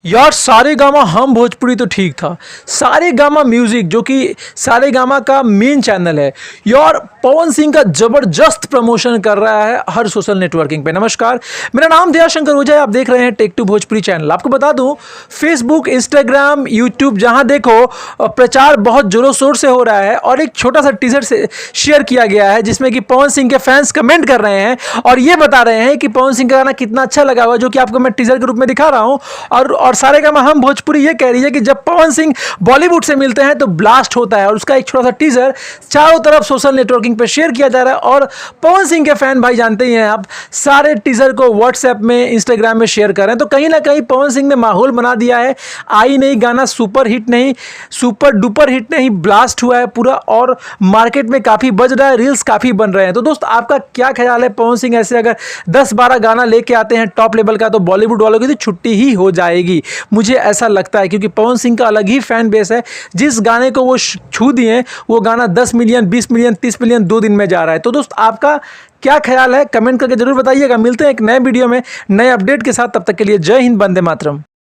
यार सारेगामा हम भोजपुरी तो ठीक था। सारेगामा म्यूजिक जो कि सारेगामा का मेन चैनल है यार, पवन सिंह का जबरदस्त प्रमोशन कर रहा है हर सोशल नेटवर्किंग पे। नमस्कार, मेरा नाम दयाशंकर ओझा है, आप देख रहे हैं टेक टू भोजपुरी चैनल। आपको बता दूं, फेसबुक, इंस्टाग्राम, यूट्यूब जहां देखो प्रचार बहुत जोरों शोर से हो रहा है और एक छोटा सा टीजर से शेयर किया गया है जिसमें कि पवन सिंह के फैंस कमेंट कर रहे हैं और ये बता रहे हैं कि पवन सिंह का गाना कितना अच्छा लगा हुआ, जो कि आपको मैं टीजर के रूप में दिखा रहा हूं। और सारेगामा हम भोजपुरी ये कह रही है कि जब पवन सिंह बॉलीवुड से मिलते हैं तो ब्लास्ट होता है, और उसका एक छोटा सा टीजर चारों तरफ सोशल नेटवर्किंग पे शेयर किया जा रहा है। और पवन सिंह के फैन भाई जानते ही हैं, आप सारे टीजर को व्हाट्सएप में, इंस्टाग्राम में शेयर कर रहे हैं। तो कहीं ना कहीं पवन सिंह ने माहौल बना दिया है। आई नहीं, गाना सुपर हिट नहीं, सुपर डुपर हिट नहीं, ब्लास्ट हुआ है पूरा और मार्केट में काफी बज रहा है, रील्स काफी बन रहे हैं। तो दोस्त, आपका क्या ख्याल है? पवन सिंह ऐसे अगर 10-12 गाना लेके आते हैं टॉप लेवल का, तो बॉलीवुड वालों की तो छुट्टी ही हो जाएगी, मुझे ऐसा लगता है। क्योंकि पवन सिंह का अलग ही फैन बेस है। जिस गाने को वो छू दिए, वो गाना 10 मिलियन, 20 मिलियन, 30 मिलियन 2 दिन में जा रहा है। तो दोस्त, आपका क्या ख्याल है? कमेंट करके जरूर बताइएगा। मिलते हैं एक नए वीडियो में नए अपडेट के साथ, तब तक के लिए जय हिंद, वंदे मातरम।